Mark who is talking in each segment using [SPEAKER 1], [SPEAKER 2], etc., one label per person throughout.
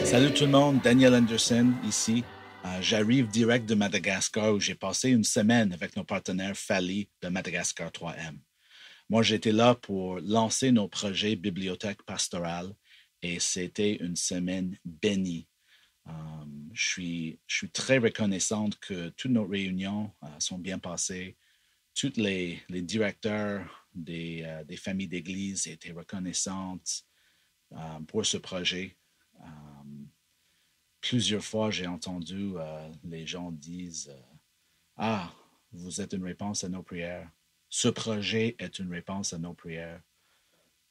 [SPEAKER 1] Salut tout le monde, Daniel Anderson ici. J'arrive direct de Madagascar où j'ai passé une semaine avec nos partenaires Fali de Madagascar 3M. Moi, j'étais là pour lancer nos projets Bibliothèque pastorale et c'était une semaine bénie. Je suis très reconnaissante que toutes nos réunions sont bien passées. Tous les directeurs des familles d'église étaient reconnaissantes pour ce projet. Plusieurs fois, j'ai entendu les gens disent Ah, vous êtes une réponse à nos prières. Ce projet est une réponse à nos prières.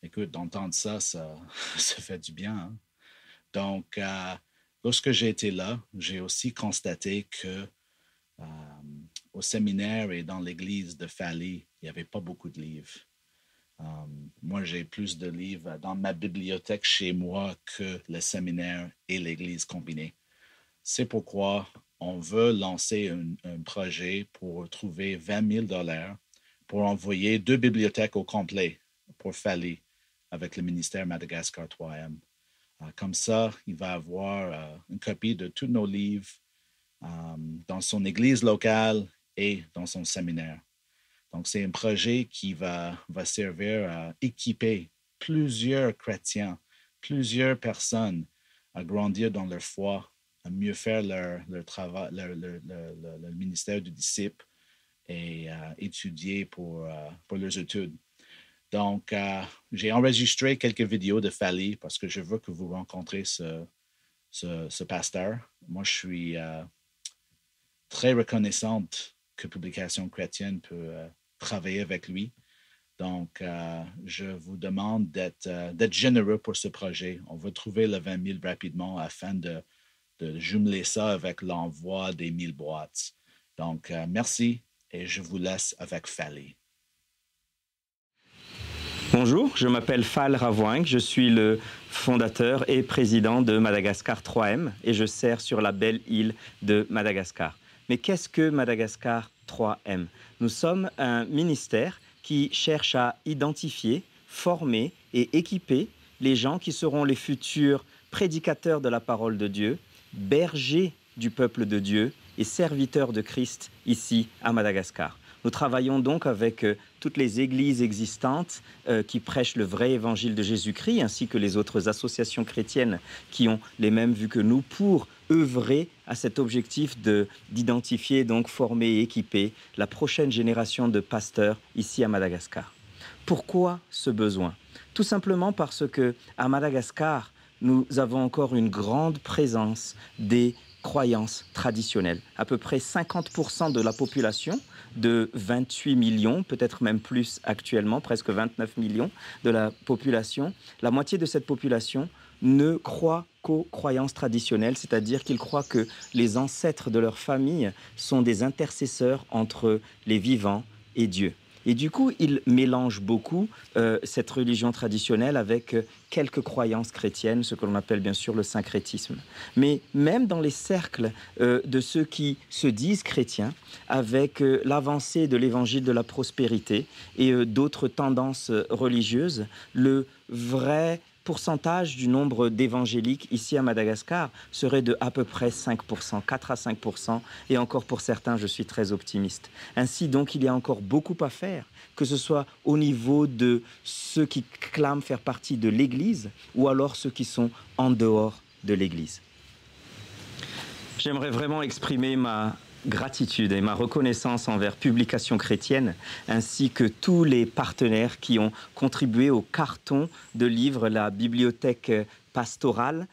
[SPEAKER 1] Écoute, d'entendre ça, ça fait du bien. Hein? Donc, lorsque j'ai été là, j'ai aussi constaté que euh, au séminaire et dans l'église de Fali, il n'y avait pas beaucoup de livres. Moi, j'ai plus de livres dans ma bibliothèque chez moi que le séminaire et l'église combinés. C'est pourquoi on veut lancer un projet pour trouver 20 000 $ pour envoyer 2 bibliothèques au complet pour Fali avec le ministère Madagascar 3M. Comme ça, il va avoir une copie de tous nos livres dans son église locale et dans son séminaire. Donc, c'est un projet qui va servir à équiper plusieurs chrétiens, plusieurs personnes à grandir dans leur foi, à mieux faire leur travail, le ministère du disciple et étudier pour leurs études. Donc, j'ai enregistré quelques vidéos de Fali parce que je veux que vous rencontrez ce pasteur. Moi, je suis très reconnaissante que Publication chrétienne peut travailler avec lui. Donc, je vous demande d'être généreux pour ce projet. On va trouver le 20 000 rapidement afin de jumeler ça avec l'envoi des 1000 boîtes. Donc, merci et je vous laisse avec Fali.
[SPEAKER 2] Bonjour, je m'appelle Fall Ravoing, je suis le fondateur et président de Madagascar 3M et je sers sur la belle île de Madagascar. Mais qu'est-ce que Madagascar 3M? Nous sommes un ministère qui cherche à identifier, former et équiper les gens qui seront les futurs prédicateurs de la parole de Dieu, bergers du peuple de Dieu et serviteurs de Christ ici à Madagascar. Nous travaillons donc avec toutes les églises existantes qui prêchent le vrai évangile de Jésus-Christ, ainsi que les autres associations chrétiennes qui ont les mêmes vues que nous, pour œuvrer à cet objectif d'identifier, donc former et équiper la prochaine génération de pasteurs ici à Madagascar. Pourquoi ce besoin? Tout simplement parce que à Madagascar, nous avons encore une grande présence des croyances traditionnelles. À peu près 50% de la population, de 28 millions, peut-être même plus actuellement, presque 29 millions de la population, la moitié de cette population ne croit qu'aux croyances traditionnelles, c'est-à-dire qu'ils croient que les ancêtres de leur famille sont des intercesseurs entre les vivants et Dieu. Et du coup, ils mélangent beaucoup cette religion traditionnelle avec quelques croyances chrétiennes, ce que l'on appelle bien sûr le syncrétisme. Mais même dans les cercles de ceux qui se disent chrétiens, avec l'avancée de l'évangile de la prospérité et d'autres tendances religieuses, le vrai pourcentage du nombre d'évangéliques ici à Madagascar serait de à peu près 5%, 4 à 5%, et encore pour certains, je suis très optimiste. Ainsi donc, il y a encore beaucoup à faire, que ce soit au niveau de ceux qui clament faire partie de l'Église ou alors ceux qui sont en dehors de l'Église. J'aimerais vraiment exprimer ma gratitude et ma reconnaissance envers Publication chrétienne, ainsi que tous les partenaires qui ont contribué au carton de livres, la bibliothèque pastorale,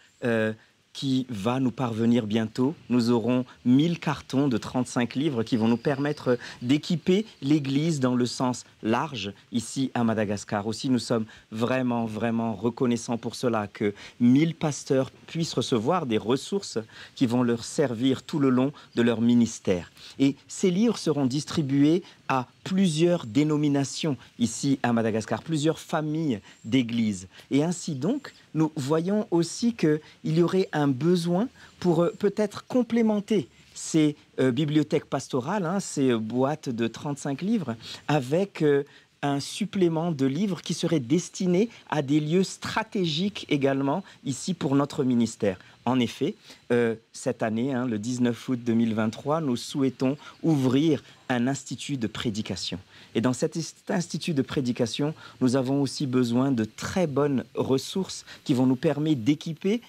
[SPEAKER 2] qui va nous parvenir bientôt. Nous aurons 1000 cartons de 35 livres qui vont nous permettre d'équiper l'Église dans le sens large ici à Madagascar. Aussi, nous sommes vraiment, vraiment reconnaissants pour cela, que 1000 pasteurs puissent recevoir des ressources qui vont leur servir tout le long de leur ministère. Et ces livres seront distribués à plusieurs dénominations ici à Madagascar, plusieurs familles d'églises. Et ainsi donc, nous voyons aussi qu'il y aurait un besoin pour peut-être complémenter ces bibliothèques pastorales, ces boîtes de 35 livres, avec un supplément de livres qui serait destiné à des lieux stratégiques également ici pour notre ministère. En effet, cette année, le 19 août 2023, nous souhaitons ouvrir un institut de prédication. Et dans cet institut de prédication, nous avons aussi besoin de très bonnes ressources qui vont nous permettre d'équiper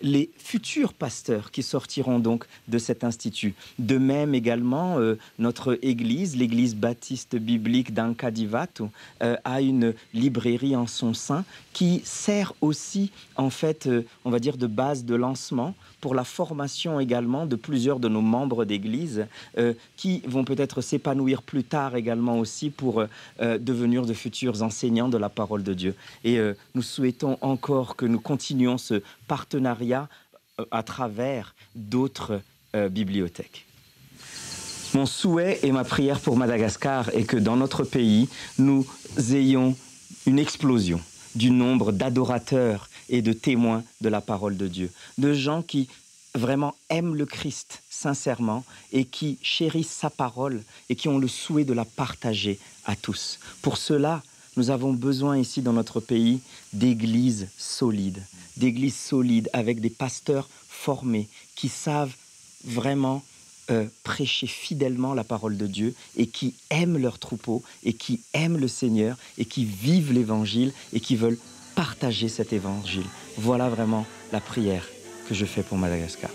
[SPEAKER 2] les futurs pasteurs qui sortiront donc de cet institut. De même également, notre église, l'église baptiste biblique d'Ankadivatou, a une librairie en son sein qui sert aussi, en fait, on va dire, de base de lancement pour la formation également de plusieurs de nos membres d'église qui vont peut-être s'épanouir plus tard également aussi pour devenir de futurs enseignants de la parole de Dieu. Et nous souhaitons encore que nous continuions ce partenariat à travers d'autres bibliothèques. Mon souhait et ma prière pour Madagascar est que dans notre pays, nous ayons une explosion du nombre d'adorateurs et de témoins de la parole de Dieu, de gens qui vraiment aiment le Christ sincèrement et qui chérissent sa parole et qui ont le souhait de la partager à tous. Pour cela, nous avons besoin ici dans notre pays d'églises solides avec des pasteurs formés qui savent vraiment prêcher fidèlement la parole de Dieu et qui aiment leur troupeau et qui aiment le Seigneur et qui vivent l'évangile et qui veulent partager cet évangile. Voilà vraiment la prière que je fais pour Madagascar.